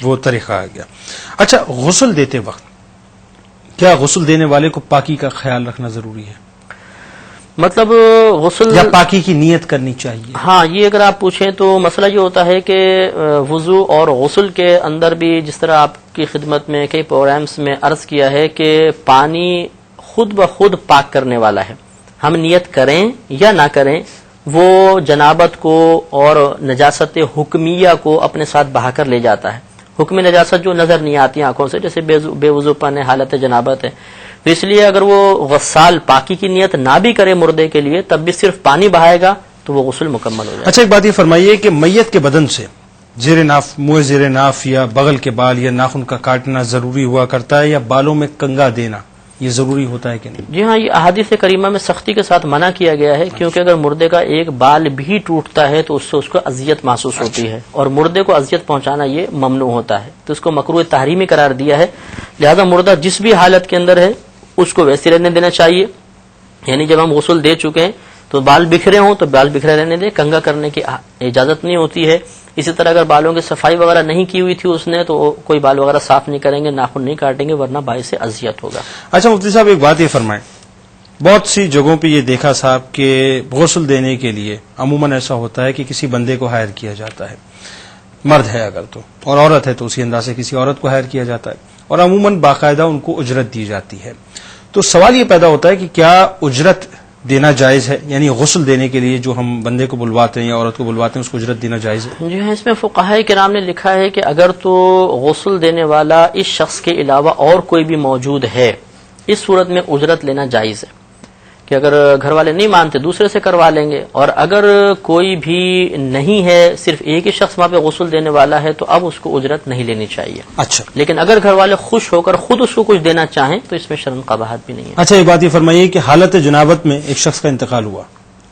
وہ طریقہ آ گیا. اچھا، غسل دیتے وقت کیا غسل دینے والے کو پاکی کا خیال رکھنا ضروری ہے؟ مطلب غسل یا پاکی کی نیت کرنی چاہیے؟ ہاں، یہ اگر آپ پوچھیں تو مسئلہ یہ ہوتا ہے کہ وضو اور غسل کے اندر بھی، جس طرح آپ کی خدمت میں کئی پروگرامز میں عرض کیا ہے کہ پانی خود بخود پاک کرنے والا ہے. ہم نیت کریں یا نہ کریں، وہ جنابت کو اور نجاست حکمیہ کو اپنے ساتھ بہا کر لے جاتا ہے. حکم نجاست جو نظر نہیں آتی آنکھوں سے، جیسے بے وضو پن ہے، حالت جنابت ہے، تو اس لیے اگر وہ غسال پاکی کی نیت نہ بھی کرے مردے کے لیے، تب بھی صرف پانی بہائے گا تو وہ غسل مکمل ہو جائے گا. اچھا، ایک بات یہ فرمائیے کہ میت کے بدن سے زیر ناف، منہ زیر ناف یا بغل کے بال یا ناخن کا کاٹنا ضروری ہوا کرتا ہے، یا بالوں میں کنگا دینا یہ ضروری ہوتا ہے کہ نہیں؟ جی ہاں، یہ احادیث کریمہ میں سختی کے ساتھ منع کیا گیا ہے، کیونکہ اگر مردے کا ایک بال بھی ٹوٹتا ہے تو اس سے اس کو اذیت محسوس ہوتی ہے، اور مردے کو اذیت پہنچانا یہ ممنوع ہوتا ہے، تو اس کو مکروہ تحریمی قرار دیا ہے. لہذا مردہ جس بھی حالت کے اندر ہے اس کو ویسے رہنے دینا چاہیے. یعنی جب ہم غسل دے چکے ہیں تو بال بکھرے ہوں تو بال بکھرے رہنے دیں، کنگا کرنے کی اجازت نہیں ہوتی ہے. اسی طرح اگر بالوں کی صفائی وغیرہ نہیں کی ہوئی تھی اس نے تو کوئی بال وغیرہ صاف نہیں کریں گے، ناخن نہیں کاٹیں گے، ورنہ باعث اذیت ہوگا. اچھا مفتی صاحب، ایک بات یہ فرمائیں، بہت سی جگہوں پہ یہ دیکھا صاحب کہ غسل دینے کے لیے عموماً ایسا ہوتا ہے کہ کسی بندے کو ہائر کیا جاتا ہے، مرد ہے اگر تو، اور عورت ہے تو اسی انداز سے کسی عورت کو ہائر کیا جاتا ہے، اور عموماً باقاعدہ ان کو اجرت دی جاتی ہے. تو سوال یہ پیدا ہوتا ہے کہ کیا اجرت دینا جائز ہے؟ یعنی غسل دینے کے لیے جو ہم بندے کو بلواتے ہیں یا عورت کو بلواتے ہیں اس کو اجرت دینا جائز ہے؟ جی ہاں، اس میں فقہاء کرام نے لکھا ہے کہ اگر تو غسل دینے والا اس شخص کے علاوہ اور کوئی بھی موجود ہے، اس صورت میں اجرت لینا جائز ہے، کہ اگر گھر والے نہیں مانتے دوسرے سے کروا لیں گے. اور اگر کوئی بھی نہیں ہے، صرف ایک ہی شخص وہاں پہ غسل دینے والا ہے، تو اب اس کو اجرت نہیں لینی چاہیے. اچھا، لیکن اگر گھر والے خوش ہو کر خود اس کو کچھ دینا چاہیں تو اس میں شرعاً قباحت بھی نہیں ہے. اچھا، یہ بات یہ فرمائیے کہ حالت جنابت میں ایک شخص کا انتقال ہوا،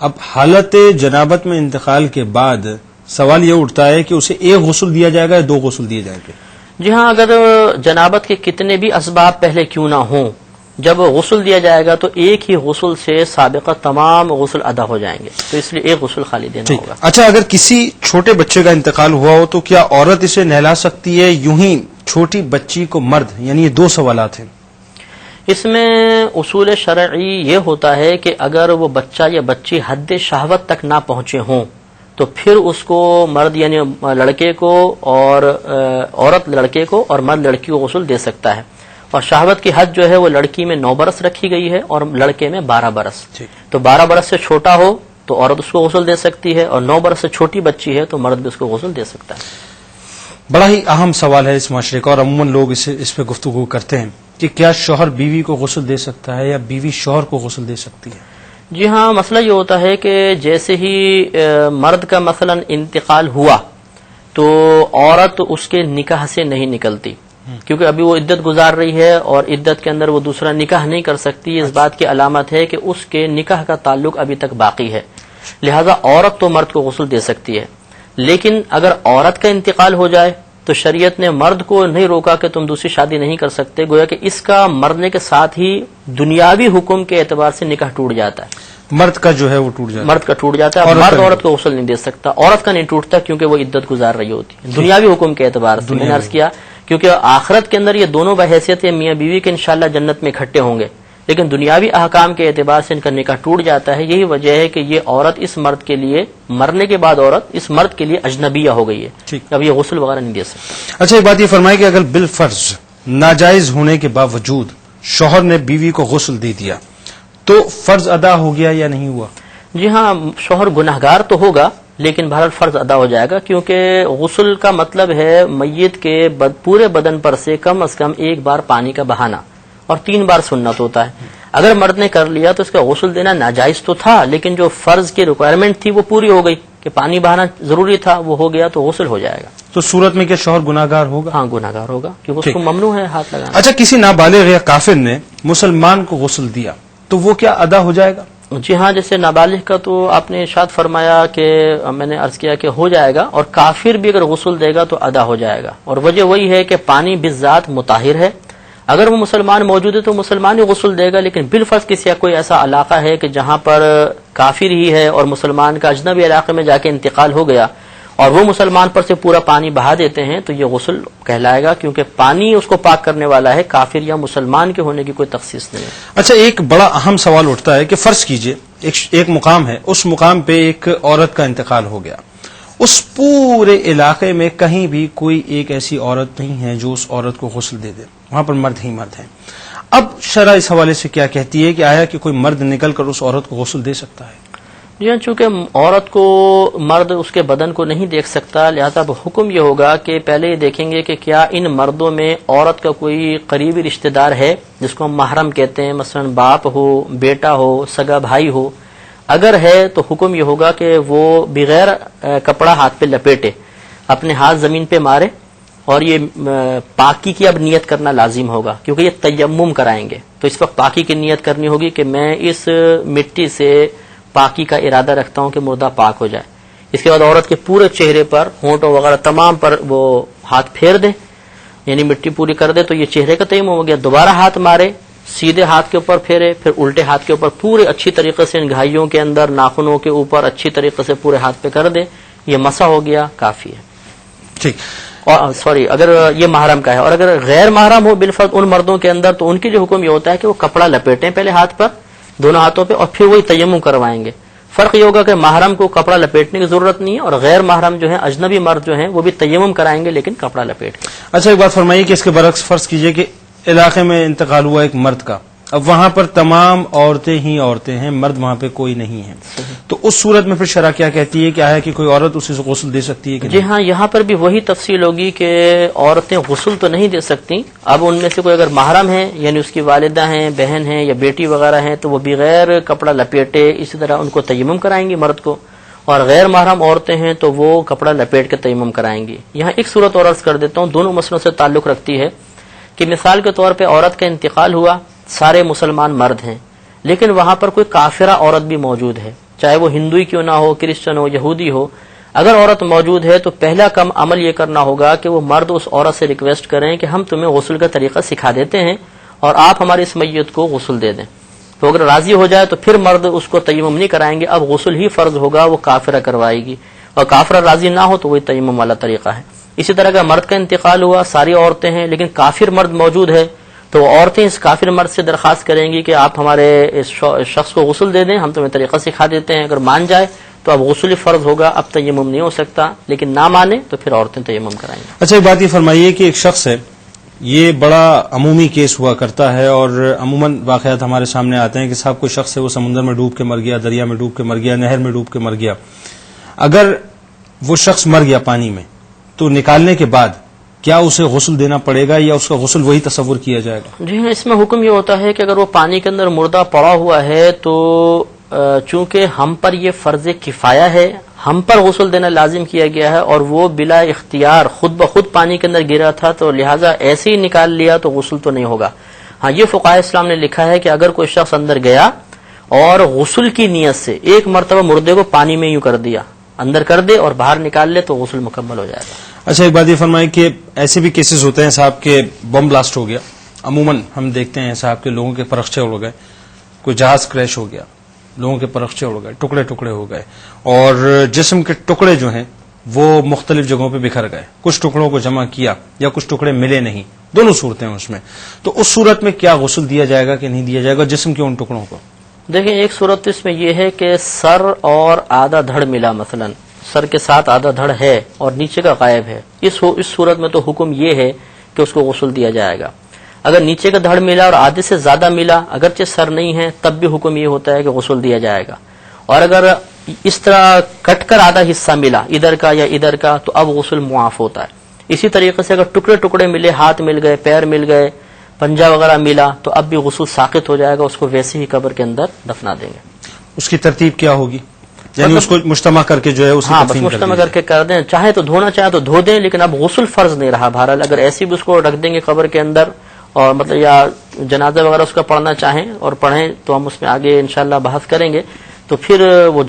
اب حالت جنابت میں انتقال کے بعد سوال یہ اٹھتا ہے کہ اسے ایک غسل دیا جائے گا یا دو غسل دیے جائیں گے؟ جی ہاں، اگر جنابت کے کتنے بھی اسباب پہلے کیوں نہ ہوں، جب غسل دیا جائے گا تو ایک ہی غسل سے سابقہ تمام غسل ادا ہو جائیں گے، تو اس لیے ایک غسل خالی دینا ہوگا. اچھا، اگر کسی چھوٹے بچے کا انتقال ہوا ہو تو کیا عورت اسے نہلا سکتی ہے؟ یوں ہی چھوٹی بچی کو مرد؟ یعنی یہ دو سوالات ہیں. اس میں اصول شرعی یہ ہوتا ہے کہ اگر وہ بچہ یا بچی حد شہوت تک نہ پہنچے ہوں تو پھر اس کو مرد یعنی لڑکے کو اور عورت لڑکے کو اور مرد لڑکی کو غسل دے سکتا ہے. اور شہوت کی حد جو ہے وہ لڑکی میں 9 برس رکھی گئی ہے اور لڑکے میں 12 برس. تو 12 برس سے چھوٹا ہو تو عورت اس کو غسل دے سکتی ہے، اور 9 برس سے چھوٹی بچی ہے تو مرد بھی اس کو غسل دے سکتا ہے. بڑا ہی اہم سوال ہے اس معاشرے کا، اور عموماً لوگ اس پہ گفتگو کرتے ہیں کہ کیا شوہر بیوی کو غسل دے سکتا ہے یا بیوی شوہر کو غسل دے سکتی ہے؟ جی ہاں، مسئلہ یہ ہوتا ہے کہ جیسے ہی مرد کا مثلا انتقال ہوا تو عورت اس کے نکاح سے نہیں نکلتی، کیونکہ ابھی وہ عدت گزار رہی ہے اور عدت کے اندر وہ دوسرا نکاح نہیں کر سکتی. اس بات کی علامت ہے کہ اس کے نکاح کا تعلق ابھی تک باقی ہے، لہذا عورت تو مرد کو غسل دے سکتی ہے. لیکن اگر عورت کا انتقال ہو جائے تو شریعت نے مرد کو نہیں روکا کہ تم دوسری شادی نہیں کر سکتے، گویا کہ اس کا مرنے کے ساتھ ہی دنیاوی حکم کے اعتبار سے نکاح ٹوٹ جاتا ہے. مرد کا جو ہے وہ ٹوٹ جاتا ہے، مرد کا ٹوٹ جاتا ہے. مرد عورت کو غسل نہیں دے سکتا، عورت کا نہیں ٹوٹتا کیونکہ وہ عدت گزار رہی ہوتی ہے دنیاوی حکم کے اعتبار سے. میں نے عرض کیا کیونکہ آخرت کے اندر یہ دونوں بحیثیت میاں بیوی کے انشاءاللہ جنت میں اکٹھے ہوں گے، لیکن دنیاوی احکام کے اعتبار سے ان کا نکاح ٹوٹ جاتا ہے. یہی وجہ ہے کہ یہ عورت اس مرد کے لیے، مرنے کے بعد عورت اس مرد کے لیے اجنبیہ ہو گئی ہے، اب یہ غسل وغیرہ نہیں دے سکتا. اچھا، ایک بات یہ فرمائے کہ اگر بالفرض ناجائز ہونے کے باوجود شوہر نے بیوی کو غسل دے دیا تو فرض ادا ہو گیا یا نہیں ہوا؟ جی ہاں، شوہر گناہگار تو ہوگا لیکن بہرحال فرض ادا ہو جائے گا، کیونکہ غسل کا مطلب ہے میت کے پورے بدن پر سے کم از کم ایک بار پانی کا بہانا، اور 3 بار سنت ہوتا ہے. اگر مرد نے کر لیا تو اس کا غسل دینا ناجائز تو تھا، لیکن جو فرض کی ریکوائرمنٹ تھی وہ پوری ہو گئی کہ پانی بہانا ضروری تھا، وہ ہو گیا تو غسل ہو جائے گا. تو صورت میں کیا شوہر گناہگار ہوگا؟ ہاں، گناہگار ہوگا کیونکہ اس کو ممنوع ہے ہاتھ لگانا. اچھا، کسی نابالغ یا کافر نے مسلمان کو غسل دیا تو وہ کیا ادا ہو جائے گا؟ جی ہاں، جیسے نابالغ کا تو آپ نے ارشاد فرمایا کہ میں نے عرض کیا کہ ہو جائے گا، اور کافر بھی اگر غسل دے گا تو ادا ہو جائے گا. اور وجہ وہی ہے کہ پانی بالذات مطہر ہے، اگر وہ مسلمان موجود ہے تو مسلمان ہی غسل دے گا. لیکن بالفرض کسی کوئی ایسا علاقہ ہے کہ جہاں پر کافر ہی ہے اور مسلمان کا اجنبی علاقے میں جا کے انتقال ہو گیا اور وہ مسلمان پر سے پورا پانی بہا دیتے ہیں تو یہ غسل کہلائے گا، کیونکہ پانی اس کو پاک کرنے والا ہے، کافر یا مسلمان کے ہونے کی کوئی تخصیص نہیں ہے۔ اچھا، ایک بڑا اہم سوال اٹھتا ہے کہ فرض کیجئے ایک مقام ہے، اس مقام پہ ایک عورت کا انتقال ہو گیا، اس پورے علاقے میں کہیں بھی کوئی ایک ایسی عورت نہیں ہے جو اس عورت کو غسل دے دے، وہاں پر مرد ہی مرد ہیں۔ اب شرع اس حوالے سے کیا کہتی ہے کہ آیا کہ کوئی مرد نکل کر اس عورت کو غسل دے سکتا ہے؟ جی ہاں، چونکہ عورت کو مرد اس کے بدن کو نہیں دیکھ سکتا، لہذا حکم یہ ہوگا کہ پہلے یہ دیکھیں گے کہ کیا ان مردوں میں عورت کا کوئی قریبی رشتہ دار ہے جس کو ہم محرم کہتے ہیں، مثلا باپ ہو، بیٹا ہو، سگا بھائی ہو۔ اگر ہے تو حکم یہ ہوگا کہ وہ بغیر کپڑا ہاتھ پہ لپیٹے اپنے ہاتھ زمین پہ مارے، اور یہ پاکی کی اب نیت کرنا لازم ہوگا، کیونکہ یہ تیمم کرائیں گے تو اس وقت پاکی کی نیت کرنی ہوگی کہ میں اس مٹی سے پاکی کا ارادہ رکھتا ہوں کہ مردہ پاک ہو جائے۔ اس کے بعد عورت کے پورے چہرے پر، ہونٹوں وغیرہ تمام پر وہ ہاتھ پھیر دے، یعنی مٹی پوری کر دے، تو یہ چہرے کا تیمم ہو گیا۔ دوبارہ ہاتھ مارے، سیدھے ہاتھ کے اوپر پھیرے، پھر الٹے ہاتھ کے اوپر پورے اچھی طریقے سے ان گھائیوں کے اندر، ناخنوں کے اوپر اچھی طریقے سے پورے ہاتھ پہ کر دے، یہ مسح ہو گیا، کافی ہے۔ ٹھیک، اور سوری، اگر یہ محرم کا ہے، اور اگر غیر محرم ہو بالفرض ان مردوں کے اندر، تو ان کے لیے حکم یہ ہوتا ہے کہ وہ کپڑا لپیٹیں پہلے ہاتھ پر، دونوں ہاتھوں پہ، اور پھر وہی تیمم کروائیں گے۔ فرق یہ ہوگا کہ محرم کو کپڑا لپیٹنے کی ضرورت نہیں ہے، اور غیر محرم جو ہیں، اجنبی مرد جو ہیں، وہ بھی تیمم کرائیں گے لیکن کپڑا لپیٹ کے۔ اچھا، ایک بات فرمائیے کہ اس کے برعکس فرض کیجئے کہ علاقے میں انتقال ہوا ایک مرد کا، اب وہاں پر تمام عورتیں ہی عورتیں ہیں، مرد وہاں پہ کوئی نہیں ہے، تو اس صورت میں پھر شرع کیا کہتی ہے کہ آیا کہ کوئی عورت اسے غسل دے سکتی ہے کہ جی ہاں، یہاں پر بھی وہی تفصیل ہوگی کہ عورتیں غسل تو نہیں دے سکتی۔ اب ان میں سے کوئی اگر محرم ہے، یعنی اس کی والدہ ہیں، بہن ہیں یا بیٹی وغیرہ ہیں، تو وہ بغیر کپڑا لپیٹے اسی طرح ان کو تیمم کرائیں گی مرد کو، اور غیر محرم عورتیں ہیں تو وہ کپڑا لپیٹ کے تیمم کرائیں گی۔ یہاں ایک صورت اور عرض کر دیتا ہوں، دونوں مسئلوں سے تعلق رکھتی ہے، کہ مثال کے طور پہ عورت کا انتقال ہوا، سارے مسلمان مرد ہیں، لیکن وہاں پر کوئی کافرہ عورت بھی موجود ہے، چاہے وہ ہندو کیوں نہ ہو، کرسچن ہو، یہودی ہو۔ اگر عورت موجود ہے تو پہلا کم عمل یہ کرنا ہوگا کہ وہ مرد اس عورت سے ریکویسٹ کریں کہ ہم تمہیں غسل کا طریقہ سکھا دیتے ہیں اور آپ ہماری اس میت کو غسل دے دیں۔ تو اگر راضی ہو جائے تو پھر مرد اس کو تیمم نہیں کرائیں گے، اب غسل ہی فرض ہوگا، وہ کافرہ کروائے گی، اور کافرہ راضی نہ ہو تو وہی تیمم والا طریقہ ہے۔ اسی طرح کا مرد کا انتقال ہوا، ساری عورتیں ہیں لیکن کافر مرد موجود ہے، تو عورتیں اس کافر مرد سے درخواست کریں گی کہ آپ ہمارے اس شخص کو غسل دے دیں، ہم تمہیں طریقہ سکھا دیتے ہیں۔ اگر مان جائے تو اب غسل فرض ہوگا، اب تیمم نہیں ہو سکتا، لیکن نہ مانے تو پھر عورتیں تیمم کرائیں گی۔ اچھا، ایک بات یہ فرمائیے کہ ایک شخص ہے، یہ بڑا عمومی کیس ہوا کرتا ہے اور عموماً واقعات ہمارے سامنے آتے ہیں کہ صاحب کوئی شخص ہے، وہ سمندر میں ڈوب کے مر گیا، دریا میں ڈوب کے مر گیا، نہر میں ڈوب کے مر گیا۔ اگر وہ شخص مر گیا پانی میں تو نکالنے کے بعد کیا اسے غسل دینا پڑے گا یا اس کا غسل وہی تصور کیا جائے گا؟ جی ہاں، اس میں حکم یہ ہوتا ہے کہ اگر وہ پانی کے اندر مردہ پڑا ہوا ہے تو چونکہ ہم پر یہ فرض کفایہ ہے، ہم پر غسل دینا لازم کیا گیا ہے، اور وہ بلا اختیار خود بخود پانی کے اندر گرا تھا، تو لہٰذا ایسے ہی نکال لیا تو غسل تو نہیں ہوگا۔ ہاں، یہ فقہائے اسلام نے لکھا ہے کہ اگر کوئی شخص اندر گیا اور غسل کی نیت سے ایک مرتبہ مردے کو پانی میں یوں کر دیا، اندر کر دے اور باہر نکال لے، تو غسل مکمل ہو جائے گا۔ اچھا، ایک بات یہ فرمائیں کہ ایسے بھی کیسز ہوتے ہیں صاحب کہ بم بلاسٹ ہو گیا، عموماً ہم دیکھتے ہیں صاحب کہ لوگوں کے پرخچے اڑ گئے، کوئی جہاز کریش ہو گیا، لوگوں کے پرخچے اڑ گئے، ٹکڑے ٹکڑے ہو گئے، اور جسم کے ٹکڑے جو ہیں وہ مختلف جگہوں پہ بکھر گئے، کچھ ٹکڑوں کو جمع کیا یا کچھ ٹکڑے ملے نہیں، دونوں صورتیں ہیں اس میں، تو اس صورت میں کیا غسل دیا جائے گا کہ نہیں دیا جائے گا جسم کے ان ٹکڑوں کو؟ دیکھیں، ایک صورت اس میں یہ ہے کہ سر اور آدھا دھڑ ملا، مثلا سر کے ساتھ آدھا دھڑ ہے اور نیچے کا غائب ہے، اس صورت میں تو حکم یہ ہے کہ اس کو غسل دیا جائے گا۔ اگر نیچے کا دھڑ ملا اور آدھے سے زیادہ ملا، اگرچہ سر نہیں ہے، تب بھی حکم یہ ہوتا ہے کہ غسل دیا جائے گا۔ اور اگر اس طرح کٹ کر آدھا حصہ ملا، ادھر کا یا ادھر کا، تو اب غسل معاف ہوتا ہے۔ اسی طریقے سے اگر ٹکڑے ٹکڑے ملے، ہاتھ مل گئے، پیر مل گئے، پنجہ وغیرہ ملا، تو اب بھی غسل ساقط ہو جائے گا، اس کو ویسے ہی قبر کے اندر دفنا دیں گے۔ اس کی ترتیب کیا ہوگی؟ یعنی اس کو مجتمع کر کے جو ہے اسے بس مجتمع کر کے کر دیں، چاہے تو دھونا چاہے تو دھو دیں، لیکن اب غسل فرض نہیں رہا۔ بہرحال اگر ایسی بھی اس کو رکھ دیں گے قبر کے اندر، اور مطلب یا جنازہ وغیرہ اس کا پڑھنا چاہیں اور پڑھیں، تو ہم اس میں آگے انشاءاللہ بحث کریں گے، تو پھر وہ